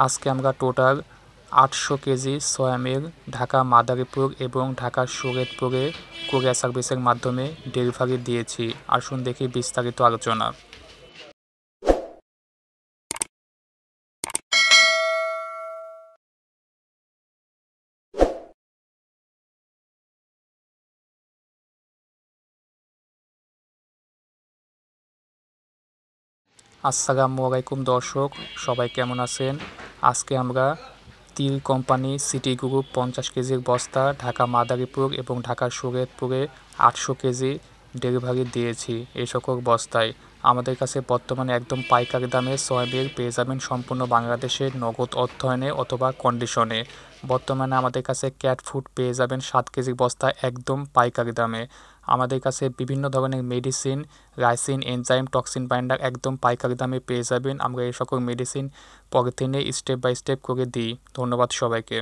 আজকে আমরা total 800 KG soya মিল ঢাকা মাদারীপুর এবং ঢাকা শরীয়তপুরে কুরিয়ার সার্ভিসের মাধ্যমে ডেলিভারি দিয়েছি। আসুন দেখি বিস্তারিত আলোচনা। আসসালামু আলাইকুম দর্শক, সবাই কেমন আছেন? আজকে আমরা তিল কোম্পানি সিটি গ্রুপ 50 কেজির বস্তা ঢাকা মাদারীপুর এবং ঢাকা শরীয়তপুরে 800 কেজি ডেলিভারি দিয়েছি। এই সকল বস্তায় আমাদের কাছে বর্তমানে একদম পাইকারি দামে সয়াবিন পেয়ে যাবেন সম্পূর্ণ বাংলাদেশে নগদ অর্থায়নে অথবা কন্ডিশনে। বর্তমানে আমাদের কাছে ক্যাট ফুড পেয়ে যাবেন 7 কেজি বস্তা একদম পাইকারি দামে। আমাদের কাছে বিভিন্ন ধরনের medicine, lysine, enzyme, toxin binder একদম পাইকারি দামে পেয়ে যাবেন। আমরা এই সকল মেডিসিন পলিথিনে স্টেপ বাই স্টেপ করে দিই। ধন্যবাদ সবাইকে।